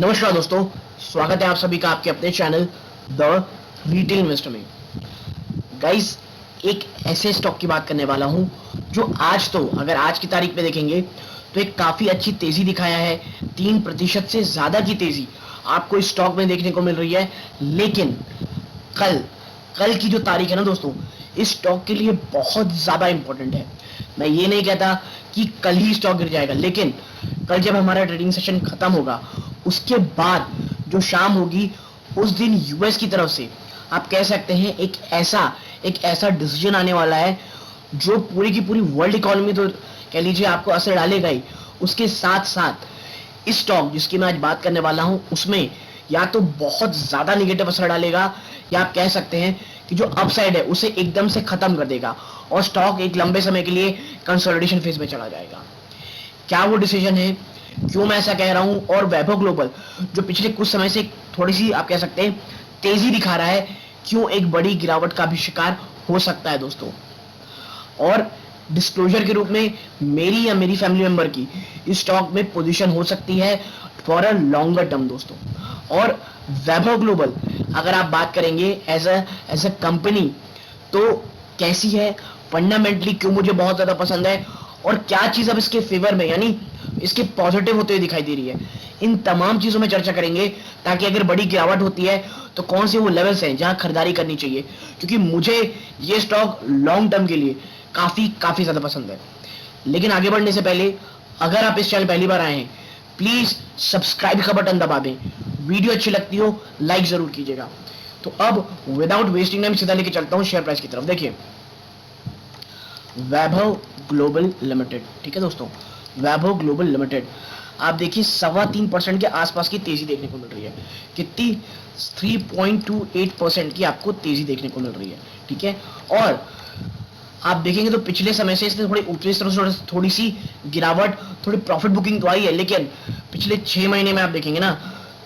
नमस्कार दोस्तों, स्वागत है आप सभी का आपके अपने चैनल द रिटेल इन्वेस्टर में। गाइस, एक ऐसे स्टॉक की बात करने वाला हूं जो आज तो अगर आज की तारीख पे देखेंगे तो एक काफी अच्छी तेजी दिखाया है। 3% से ज्यादा की तेजी आपको इस स्टॉक में देखने को मिल रही है। लेकिन कल कल की जो तारीख है ना दोस्तों, इस स्टॉक के लिए बहुत ज्यादा इंपॉर्टेंट है। मैं ये नहीं कहता कि कल ही स्टॉक गिर जाएगा, लेकिन कल जब हमारा ट्रेडिंग सेशन खत्म होगा उसके बाद जो शाम होगी उस दिन यूएस की तरफ से आप कह सकते हैं एक ऐसा डिसीजन आने वाला है जो पूरी की पूरी वर्ल्ड इकोनॉमी तो कह लीजिए आपको असर डालेगा ही, उसके साथ साथ इस स्टॉक जिसकी मैं आज बात करने वाला हूं उसमें या तो बहुत ज्यादा निगेटिव असर डालेगा या आप कह सकते हैं कि जो अपसाइड है उसे एकदम से खत्म कर देगा और स्टॉक एक लंबे समय के लिए कंसोलिडेशन फेज में चला जाएगा। क्या वो डिसीजन है, क्यों मैं ऐसा कह रहा हूं, और वैभव ग्लोबल जो पिछले कुछ समय से थोड़ी सी आप कह सकते हैं तेजी दिखा रहा है, क्यों एक बड़ी गिरावट का भी शिकार हो सकता है दोस्तों। और डिस्क्लोजर के रूप में मेरी या मेरी फैमिली मेंबर की इस स्टॉक में पोजीशन हो सकती है फॉर अ लॉन्गर टर्म दोस्तों। और वैभव ग्लोबल अगर आप बात करेंगे एज अ कंपनी तो कैसी है, फंडामेंटली क्यों मुझे बहुत ज्यादा पसंद है और क्या चीज अब इसके फेवर में यानी इसके पॉजिटिव होते हुए दिखाई दे रही है, इन तमाम चीजों में चर्चा करेंगे ताकि अगर बड़ी गिरावट होती है तो कौन से वो लेवल्स हैं जहां खरीदारी करनी चाहिए, क्योंकि मुझे ये स्टॉक लॉन्ग टर्म के लिए काफी ज्यादा पसंद है। लेकिन आगे बढ़ने से पहले अगर आप इस चैनल पहली बार आए हैं प्लीज सब्सक्राइब का बटन दबा दें, वीडियो अच्छी लगती हो लाइक जरूर कीजिएगा। तो अब विदाउट वेस्टिंग टाइम सीधा लेके चलता हूं शेयर प्राइस की तरफ। देखिए वैभव ग्लोबल लिमिटेड, ठीक है दोस्तों, वैभव ग्लोबल लिमिटेड आप देखिए 3.25% के आसपास की तेजी देखने को मिल रही है। कितनी? 3.28% की आपको तेजी देखने को मिल रही है, ठीक है। और आप देखेंगे तो पिछले समय से इसने थोड़ी ऊपरी तरफ थोड़ी सी गिरावट, थोड़ी प्रॉफिट बुकिंग तो आई है, लेकिन पिछले 6 महीने में आप देखेंगे ना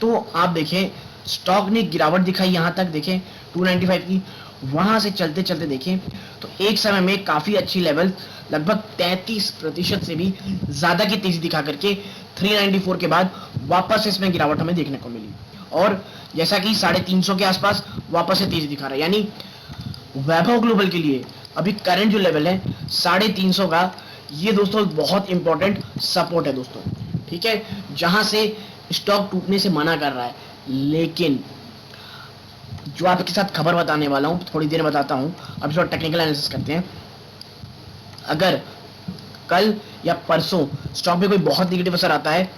तो आप देखें स्टॉक ने गिरावट दिखाई, यहां तक देखें 295 की, वहां से चलते चलते देखें तो एक समय में काफी अच्छी लेवल लगभग 33% से भी ज्यादा की तेजी दिखा करके 394 के बाद वापस इसमें गिरावट हमें देखने को मिली और जैसा कि 350 के आसपास वापस से तेजी दिखा रहा है। यानी वैभव ग्लोबल के लिए अभी करंट जो लेवल है 350 का, ये दोस्तों बहुत इंपॉर्टेंट सपोर्ट है दोस्तों, ठीक है, जहां से स्टॉक टूटने से मना कर रहा है। लेकिन जो आपके साथ खबर बताने वाला हूं थोड़ी देर में बताता हूं, अभी थोड़ा टेक्निकल एनालिसिस करते हैं। अगर कल या परसों स्टॉक में कोई बहुत निगेटिव असर आता है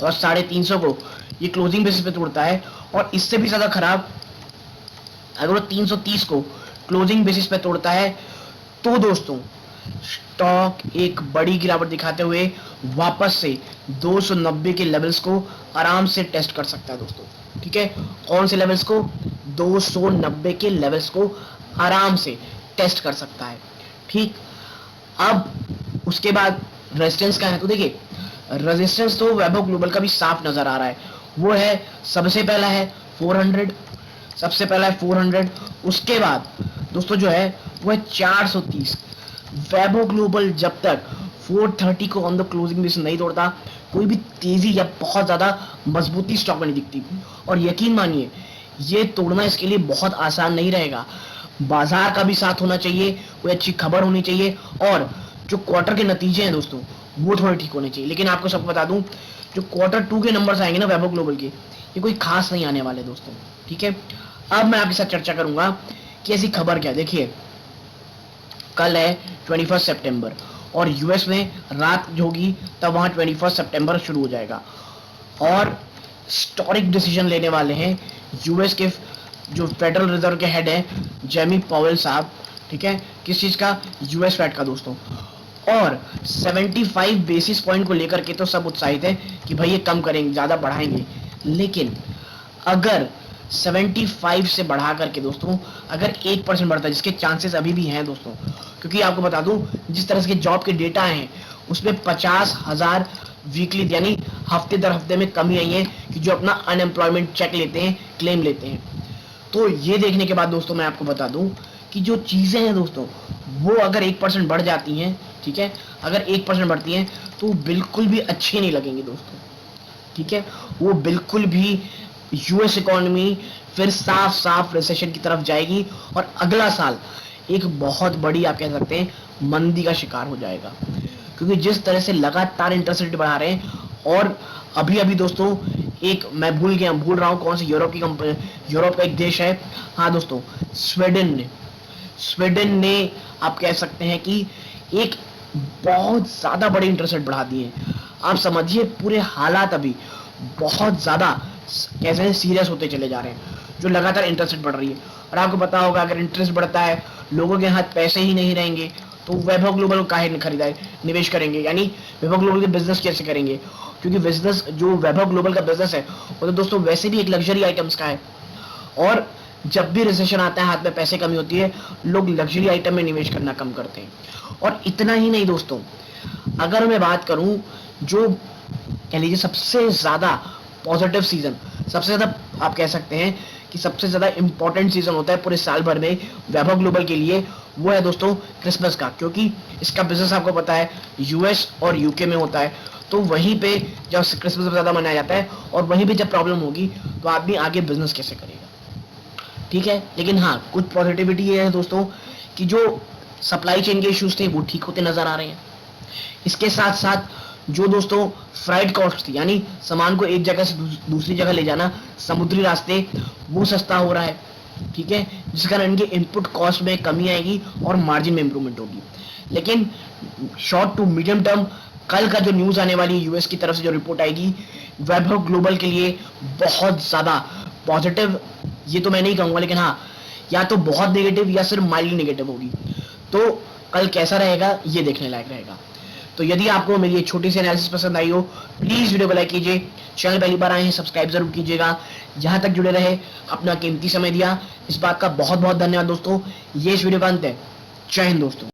और 350 को ये क्लोजिंग बेसिस पे तोड़ता है और इससे भी ज्यादा खराब अगर वो 330 को क्लोजिंग बेसिस पे तोड़ता है तो दोस्तों स्टॉक एक बड़ी गिरावट दिखाते हुए वापस से 290 के लेवल्स को आराम से टेस्ट कर सकता है दोस्तों, ठीक है। कौन से लेवल्स को? 290 के लेवल्स को आराम से टेस्ट कर सकता है, ठीक। अब उसके बाद रेजिस्टेंस का है तो देखिए रेजिस्टेंस तो वैभव ग्लोबल का भी साफ नजर आ रहा है, वो है सबसे पहला है 400, सबसे पहला है 400, उसके बाद दोस्तों जो है वो है 430। वैभव ग्लोबल जब तक 430 को ऑन द क्लोजिंग बेसिस नहीं तोड़ता कोई भी तेजी या बहुत ज्यादा मजबूती स्टॉक में नहीं दिखती। और यकीन मानिए ये तोड़ना इसके लिए बहुत आसान नहीं रहेगा, बाजार का भी साथ होना चाहिए, कोई अच्छी खबर होनी चाहिए और जो क्वार्टर के नतीजे हैं दोस्तों वो थोड़े ठीक होने चाहिए। लेकिन आपको सबको बता दूं जो Q2 के नंबर्स आएंगे ना वैभव ग्लोबल के, ये कोई खास नहीं आने वाले दोस्तों, ठीक है। अब मैं आपके साथ चर्चा करूंगा कि ऐसी खबर क्या। देखिए कल है 21 सितंबर और यूएस में रात होगी तब वहां 21 सितंबर शुरू हो जाएगा और हिस्टोरिक डिसीजन लेने वाले हैं यूएस के जो फेडरल रिजर्व के हेड हैं जेमी पावेल साहब, ठीक है। किस चीज का? यूएस फेड का दोस्तों। और 75 बेसिस पॉइंट को लेकर के तो सब उत्साहित हैं कि भाई ये कम करेंगे, ज्यादा बढ़ाएंगे। लेकिन अगर 75 से बढ़ा करके दोस्तों अगर 1% बढ़ता है, जिसके चांसेस अभी भी हैं दोस्तों, क्योंकि आपको बता दूं जिस तरह के जॉब के डेटा हैं उसमें 50,000 वीकली यानी हफ्ते दर हफ्ते में कमी आई है कि जो अपना अनएम्प्लॉयमेंट चेक लेते हैं, क्लेम लेते हैं। तो ये देखने के बाद दोस्तों मैं आपको बता दूं कि जो चीजें हैं दोस्तों वो अगर 1% बढ़ जाती हैं, ठीक है, अगर 1% बढ़ती हैं तो बिल्कुल भी अच्छी नहीं लगेंगी दोस्तों, ठीक है। वो बिल्कुल भी यूएस इकोनॉमी फिर साफ साफ रिसेशन की तरफ जाएगी और अगला साल एक बहुत बड़ी आप कह सकते हैं मंदी का शिकार हो जाएगा, क्योंकि जिस तरह से लगातार इंटरेस्ट रेट बढ़ा रहे हैं। और अभी अभी दोस्तों एक मैं भूल रहा हूँ कौन सी यूरोप की कंपनी, यूरोप का एक देश है, हाँ दोस्तों, स्वीडन ने आप कह सकते हैं कि एक बहुत ज्यादा बड़े इंटरेस्ट रेट बढ़ा दिए। आप समझिए पूरे हालात अभी बहुत ज्यादा कैसे हैं सीरियस होते चले जा रहे हैं, जो लगातार इंटरेस्ट रेट बढ़ रही है। और आपको पता होगा अगर इंटरेस्ट बढ़ता है, लोगों के हाथ पैसे ही नहीं रहेंगे, तो वैभव ग्लोबल काहे खरीदार निवेश करेंगे, यानी वैभव ग्लोबल के बिजनेस कैसे करेंगे, क्योंकि बिजनेस जो वैभव ग्लोबल का बिजनेस है वो तो दोस्तों वैसे भी एक लग्जरी आइटम्स का है। और जब भी रिसेशन आता है, हाथ में पैसे कमी होती है, लोग लग्जरी आइटम में निवेश करना कम करते हैं। और इतना ही नहीं दोस्तों, अगर मैं बात करूं जो कह लीजिए सबसे ज्यादा पॉजिटिव सीजन, सबसे ज्यादा आप कह सकते हैं कि सबसे ज्यादा इंपॉर्टेंट सीजन होता है पूरे साल भर में वैभव ग्लोबल के लिए, वो है दोस्तों क्रिसमस का, क्योंकि इसका बिजनेस आपको पता है यूएस और यूके में होता है। तो वहीं पे जब क्रिसमस ज्यादा मनाया जाता है और वहीं पे जब प्रॉब्लम होगी तो आदमी आगे बिजनेस कैसे करेगा, ठीक है। लेकिन हाँ, कुछ पॉजिटिविटी ये है दोस्तों कि जो सप्लाई चेन के इश्यूज थे वो ठीक होते नजर आ रहे हैं। इसके साथ साथ जो दोस्तों फ्राइट कॉस्ट थी, यानी सामान को एक जगह से दूसरी जगह ले जाना समुद्री रास्ते, वो सस्ता हो रहा है, ठीक है, जिस कारण इनके इनपुट कॉस्ट में कमी आएगी और मार्जिन में इंप्रूवमेंट होगी। लेकिन शॉर्ट टू मीडियम टर्म कल का जो न्यूज आने वाली यूएस की तरफ से जो रिपोर्ट आएगी वैभव ग्लोबल के लिए बहुत ज्यादा पॉजिटिव, ये तो मैं नहीं कहूंगा, लेकिन हाँ या तो बहुत नेगेटिव या सिर्फ माइल्ड नेगेटिव होगी। तो कल कैसा रहेगा ये देखने लायक रहेगा। तो यदि आपको मेरी ये छोटी सी एनालिसिस पसंद आई हो, प्लीज वीडियो को लाइक कीजिए, चैनल पहली बार आए हैं सब्सक्राइब जरूर कीजिएगा। जहां तक जुड़े रहे, अपना कीमती समय दिया, इस बात का बहुत बहुत धन्यवाद दोस्तों। ये इस वीडियो का अंत है। जय हिंद दोस्तों।